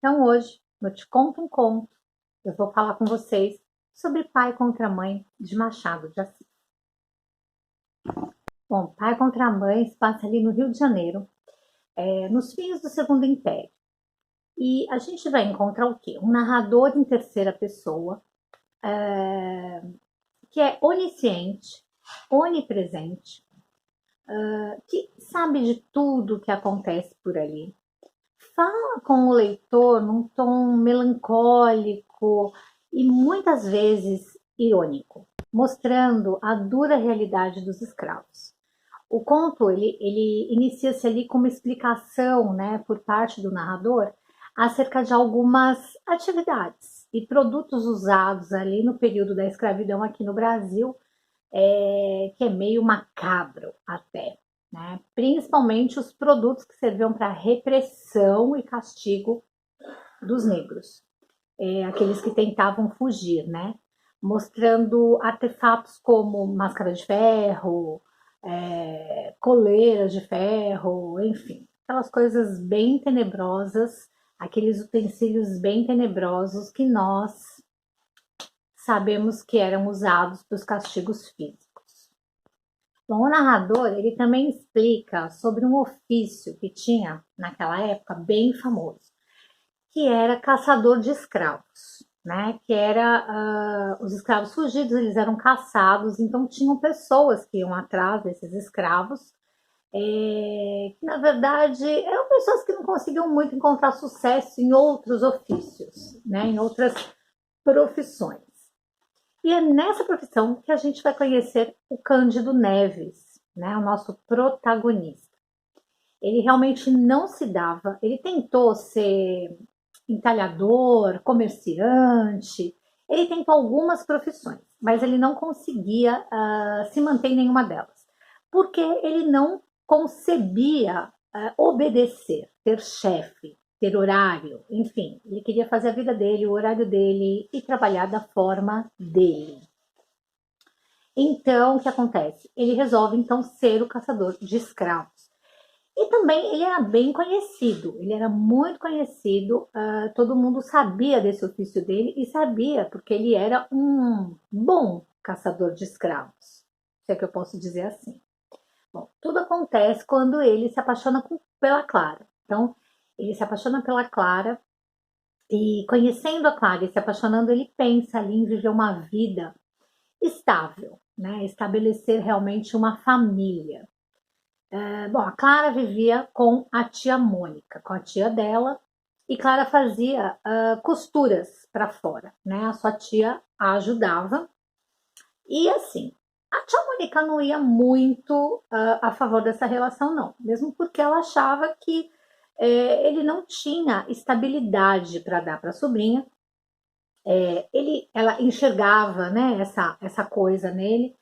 Então hoje, no Te Conto um Conto, eu vou falar com vocês sobre Pai contra Mãe de Machado de Assis. Bom, Pai contra Mãe se passa ali no Rio de Janeiro, nos fins do Segundo Império. E a gente vai encontrar o quê? Um narrador em terceira pessoa, que é onisciente, onipresente, que sabe de tudo que acontece por ali. Fala com o leitor num tom melancólico e muitas vezes irônico, mostrando a dura realidade dos escravos. O conto ele inicia-se ali com uma explicação, né, por parte do narrador acerca de algumas atividades e produtos usados ali no período da escravidão aqui no Brasil, que é meio macabro até, né? Principalmente os produtos que serviam para repressão e castigo dos negros, aqueles que tentavam fugir, né? Mostrando artefatos como máscara de ferro, coleiras de ferro, enfim, aquelas coisas bem tenebrosas, aqueles utensílios bem tenebrosos que nós sabemos que eram usados para os castigos físicos. Bom, o narrador ele também explica sobre um ofício que tinha naquela época bem famoso, que era caçador de escravos, né? Que era os escravos fugidos, eles eram caçados, então tinham pessoas que iam atrás desses escravos, que na verdade eram pessoas que não conseguiam muito encontrar sucesso em outros ofícios, né? Em outras profissões. E é nessa profissão que a gente vai conhecer o Cândido Neves, né? O nosso protagonista. Ele realmente não se dava, ele tentou ser entalhador, comerciante, ele tentou algumas profissões, mas ele não conseguia se manter em nenhuma delas, porque ele não concebia obedecer, ter chefe, ter horário, enfim, ele queria fazer a vida dele, o horário dele e trabalhar da forma dele. Então, o que acontece? Ele resolve então ser o caçador de escravos. E também ele era bem conhecido, ele era muito conhecido, todo mundo sabia desse ofício dele e sabia porque ele era um bom caçador de escravos, se é que eu posso dizer assim. Bom, tudo acontece quando ele se apaixona pela Clara. Então, ele se apaixona pela Clara e conhecendo a Clara e se apaixonando, ele pensa ali em viver uma vida estável, né? Estabelecer realmente uma família. Bom, a Clara vivia com a tia Mônica, com a tia dela, e Clara fazia costuras para fora, né? A sua tia a ajudava. E assim, a tia Mônica não ia muito a favor dessa relação, não, mesmo porque ela achava que ele não tinha estabilidade para dar para a sobrinha. Ela enxergava, né, essa coisa nele,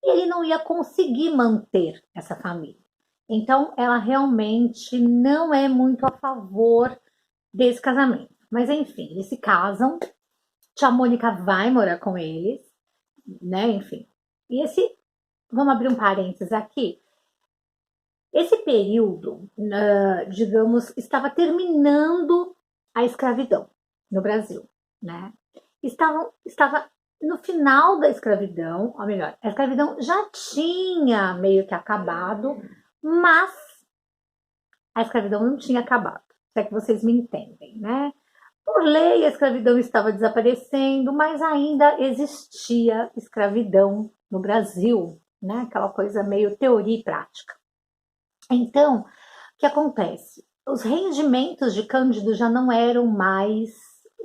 e ele não ia conseguir manter essa família. Então, ela realmente não é muito a favor desse casamento. Mas, enfim, eles se casam, tia Mônica vai morar com eles, né? Enfim. E vamos abrir um parênteses aqui. Esse período, digamos, estava terminando a escravidão no Brasil, né? Estava no final da escravidão, ou melhor, a escravidão já tinha meio que acabado, mas a escravidão não tinha acabado, se é que vocês me entendem, né? Por lei, a escravidão estava desaparecendo, mas ainda existia escravidão no Brasil, né? Aquela coisa meio teoria e prática. Então, o que acontece? Os rendimentos de Cândido já não eram mais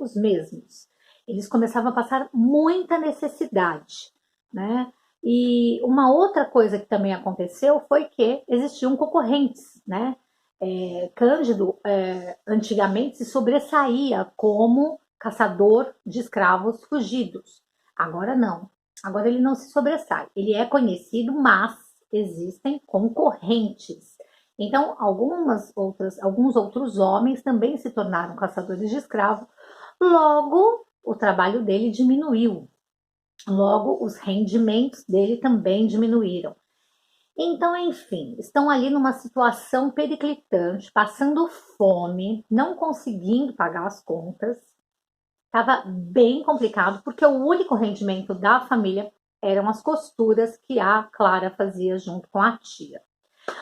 os mesmos. Eles começavam a passar muita necessidade, né? E uma outra coisa que também aconteceu foi que existiam concorrentes, né? Cândido antigamente se sobressaía como caçador de escravos fugidos. Agora não. Agora ele não se sobressai. Ele é conhecido, mas existem concorrentes. Então, alguns outros homens também se tornaram caçadores de escravos. Logo, o trabalho dele diminuiu. Logo, os rendimentos dele também diminuíram. Então, enfim, estão ali numa situação periclitante, passando fome, não conseguindo pagar as contas. Estava bem complicado, porque o único rendimento da família eram as costuras que a Clara fazia junto com a tia.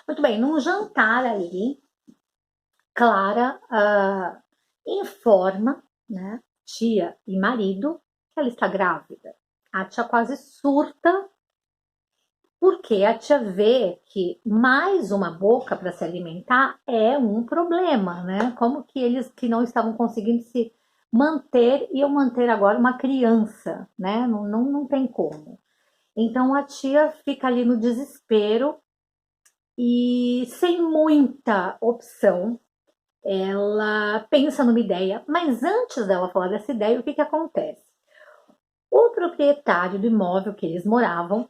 Muito bem, num jantar ali, Clara informa, né, tia e marido, que ela está grávida. A tia quase surta, porque a tia vê que mais uma boca para se alimentar é um problema, né? Como que eles que não estavam conseguindo se manter iam manter agora uma criança, né? Não tem como. Então a tia fica ali no desespero e sem muita opção, ela pensa numa ideia, mas antes dela falar dessa ideia, o que acontece? O proprietário do imóvel que eles moravam,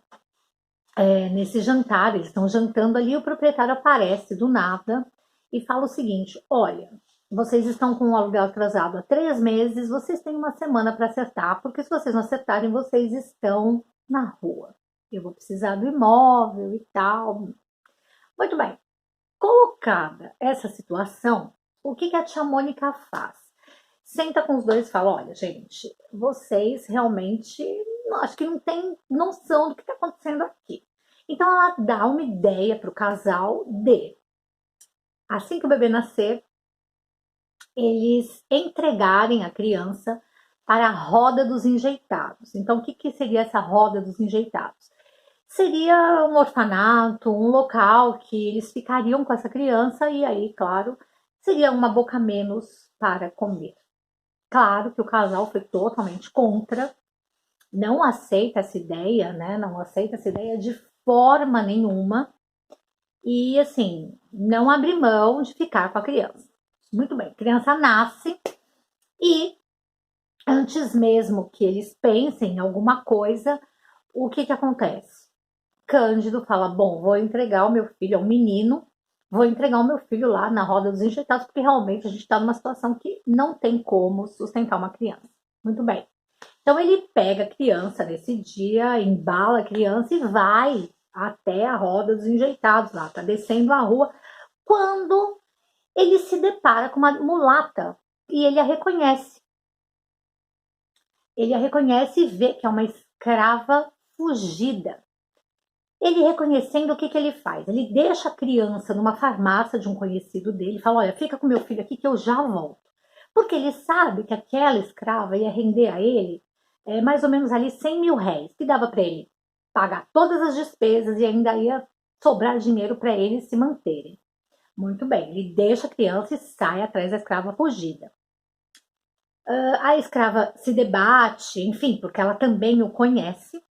nesse jantar, eles estão jantando ali, o proprietário aparece do nada e fala o seguinte: olha, vocês estão com o aluguel atrasado há 3 meses, vocês têm uma semana para acertar, porque se vocês não acertarem, vocês estão na rua. Eu vou precisar do imóvel e tal. Muito bem. Colocada essa situação, o que a tia Mônica faz? Senta com os dois e fala: olha, gente, vocês realmente acho que não têm noção do que está acontecendo aqui. Então ela dá uma ideia para o casal de, assim que o bebê nascer, eles entregarem a criança para a roda dos enjeitados. Então, o que seria essa roda dos enjeitados? Seria um orfanato, um local que eles ficariam com essa criança e aí, claro, seria uma boca menos para comer. Claro que o casal foi totalmente contra, não aceita essa ideia, né? Não aceita essa ideia de forma nenhuma e, assim, não abre mão de ficar com a criança. Muito bem, a criança nasce e antes mesmo que eles pensem em alguma coisa, o que acontece? Cândido fala: bom, vou entregar o meu filho, é um menino, vou entregar o meu filho lá na roda dos enjeitados, porque realmente a gente está numa situação que não tem como sustentar uma criança. Muito bem. Então ele pega a criança nesse dia, embala a criança e vai até a roda dos enjeitados lá, tá descendo a rua, quando ele se depara com uma mulata e ele a reconhece. Ele a reconhece e vê que é uma escrava fugida. Ele reconhecendo, o que ele faz? Ele deixa a criança numa farmácia de um conhecido dele e fala: olha, fica com meu filho aqui que eu já volto. Porque ele sabe que aquela escrava ia render a ele mais ou menos ali 100 mil réis, que dava para ele pagar todas as despesas e ainda ia sobrar dinheiro para eles se manterem. Muito bem, ele deixa a criança e sai atrás da escrava fugida. A escrava se debate, enfim, porque ela também o conhece,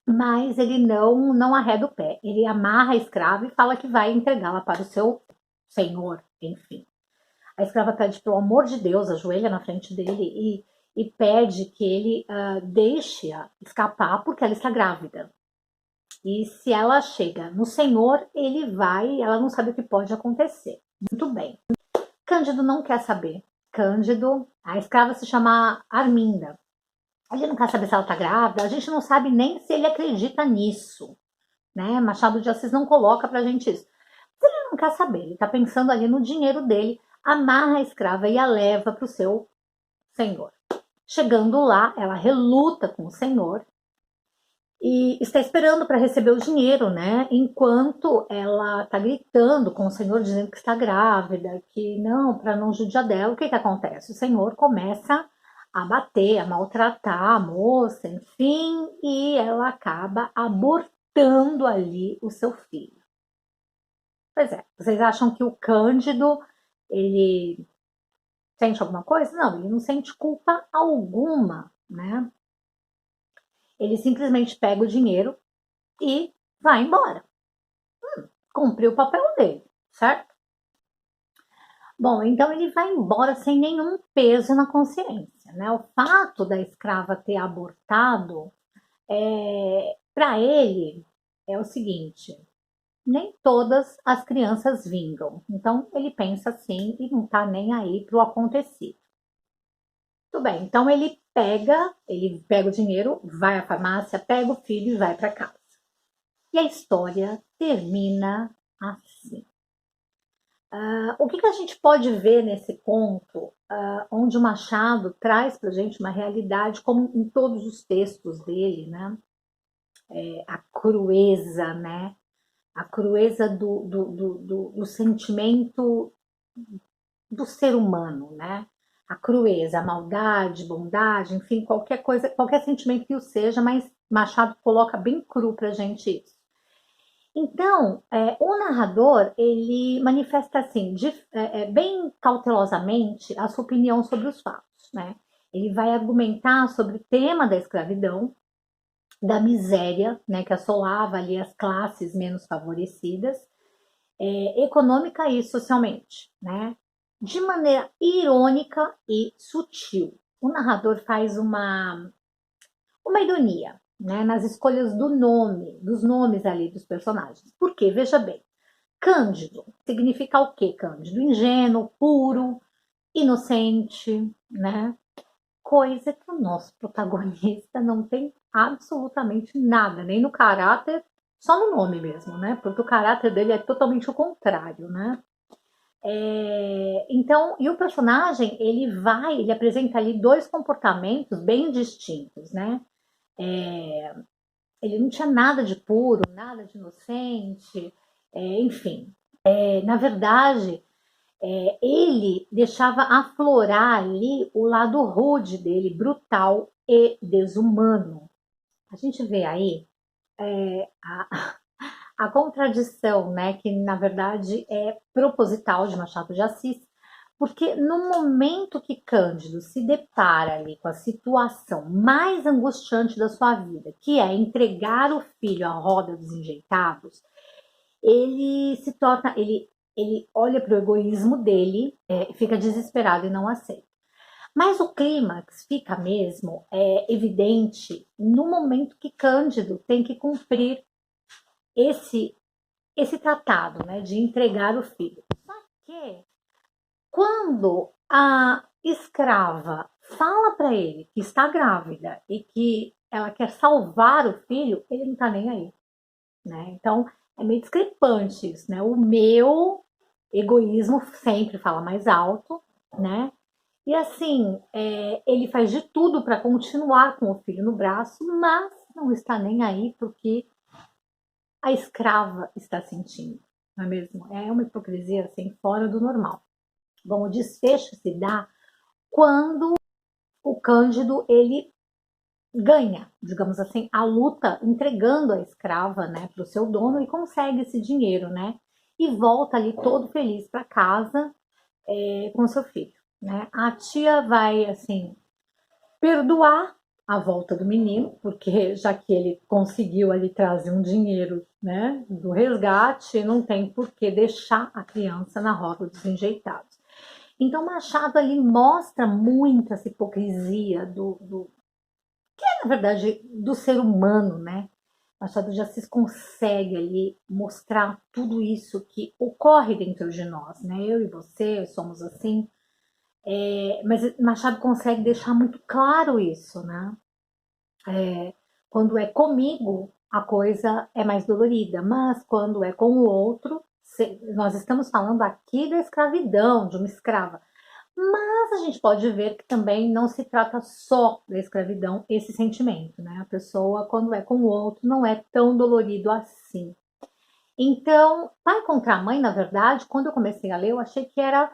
mas ele não arreda o pé. Ele amarra a escrava e fala que vai entregá-la para o seu senhor, enfim. A escrava pede, pelo amor de Deus, ajoelha na frente dele e pede que ele deixe-a escapar porque ela está grávida. E se ela chega no senhor, ele vai, ela não sabe o que pode acontecer. Muito bem. Cândido não quer saber. Cândido, a escrava se chama Arminda. Ele não quer saber se ela está grávida, a gente não sabe nem se ele acredita nisso, né? Machado de Assis não coloca pra gente isso. Mas ele não quer saber, ele está pensando ali no dinheiro dele, amarra a escrava e a leva para o seu senhor. Chegando lá, ela reluta com o senhor e está esperando para receber o dinheiro, né? Enquanto ela está gritando com o senhor, dizendo que está grávida, que não, para não judiar dela, o que acontece? O senhor começa a bater, a maltratar a moça, enfim, e ela acaba abortando ali o seu filho. Pois é, vocês acham que o Cândido, ele sente alguma coisa? Não, ele não sente culpa alguma, né? Ele simplesmente pega o dinheiro e vai embora. Cumpriu o papel dele, certo? Bom, então ele vai embora sem nenhum peso na consciência, né? O fato da escrava ter abortado, para ele, é o seguinte: nem todas as crianças vingam. Então ele pensa assim e não tá nem aí pro acontecido. Tudo bem, então ele pega o dinheiro, vai à farmácia, pega o filho e vai para casa. E a história termina assim. O que a gente pode ver nesse conto, onde o Machado traz para a gente uma realidade, como em todos os textos dele, né? A crueza, né? A crueza do sentimento do ser humano, né? A crueza, a maldade, bondade, enfim, qualquer coisa, qualquer sentimento que o seja, mas Machado coloca bem cru para a gente isso. Então, o narrador, ele manifesta assim, bem cautelosamente, a sua opinião sobre os fatos, né? Ele vai argumentar sobre o tema da escravidão, da miséria, né, que assolava ali as classes menos favorecidas, econômica e socialmente, né? De maneira irônica e sutil. O narrador faz uma ironia, né, nas escolhas dos nomes ali dos personagens. Porque, veja bem, Cândido significa o quê, Cândido? Ingênuo, puro, inocente, né? Coisa que o nosso protagonista não tem absolutamente nada, nem no caráter, só no nome mesmo, né? Porque o caráter dele é totalmente o contrário, né? Então, e o personagem, ele apresenta ali dois comportamentos bem distintos, né? Ele não tinha nada de puro, nada de inocente, enfim. Na verdade, ele deixava aflorar ali o lado rude dele, brutal e desumano. A gente vê aí a contradição, né, que na verdade é proposital de Machado de Assis, porque no momento que Cândido se depara ali com a situação mais angustiante da sua vida, que é entregar o filho à roda dos enjeitados, ele se torna, ele olha para o egoísmo dele, fica desesperado e não aceita. Mas o clímax fica mesmo evidente no momento que Cândido tem que cumprir esse esse tratado, né, de entregar o filho. Só que quando a escrava fala para ele que está grávida e que ela quer salvar o filho, ele não está nem aí, né? Então é meio discrepante isso, né? O meu egoísmo sempre fala mais alto, né? E assim, ele faz de tudo para continuar com o filho no braço, mas não está nem aí porque a escrava está sentindo, não é mesmo? É uma hipocrisia assim, fora do normal. Bom, o desfecho se dá quando o Cândido ele ganha, digamos assim, a luta entregando a escrava, né, para o seu dono e consegue esse dinheiro, né? E volta ali todo feliz para casa com seu filho, né? A tia vai assim perdoar a volta do menino, porque já que ele conseguiu ali trazer um dinheiro, né, do resgate, não tem por que deixar a criança na roda dos enjeitados. Então Machado ali mostra muito essa hipocrisia que é na verdade do ser humano, né? Machado de Assis consegue ali mostrar tudo isso que ocorre dentro de nós, né? Eu e você somos assim, mas Machado consegue deixar muito claro isso, né? Quando é comigo, a coisa é mais dolorida, mas quando é com o outro, nós estamos falando aqui da escravidão, de uma escrava. Mas a gente pode ver que também não se trata só da escravidão, esse sentimento, né? A pessoa, quando é com o outro, não é tão dolorido assim. Então, Pai contra a Mãe, na verdade, quando eu comecei a ler, eu achei que era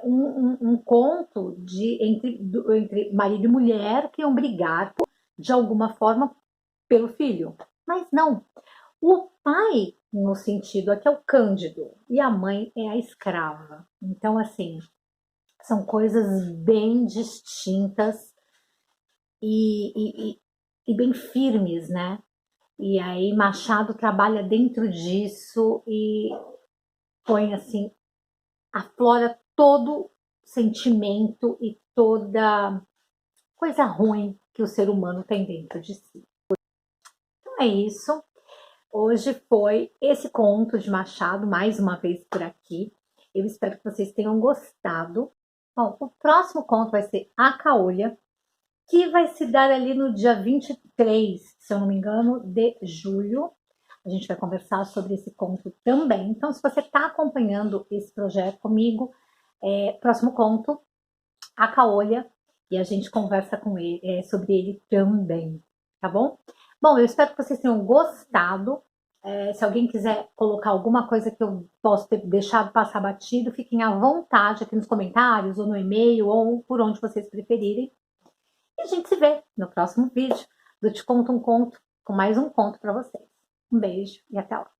um conto entre marido e mulher que iam brigar de alguma forma pelo filho. Mas não. O pai, no sentido aqui, é o Cândido e a mãe é a escrava. Então, assim, são coisas bem distintas e bem firmes, né? E aí Machado trabalha dentro disso e põe assim, aflora todo sentimento e toda coisa ruim que o ser humano tem dentro de si. Então é isso. Hoje foi esse conto de Machado, mais uma vez por aqui. Eu espero que vocês tenham gostado. Bom, o próximo conto vai ser A Caolha, que vai se dar ali no dia 23, se eu não me engano, de julho. A gente vai conversar sobre esse conto também. Então, se você está acompanhando esse projeto comigo, próximo conto, a Caolha, e a gente conversa com ele, sobre ele também, tá bom? Bom, eu espero que vocês tenham gostado. Se alguém quiser colocar alguma coisa que eu posso ter deixado passar batido, fiquem à vontade aqui nos comentários, ou no e-mail, ou por onde vocês preferirem. E a gente se vê no próximo vídeo do Te Conto um Conto, com mais um conto para vocês. Um beijo e até lá!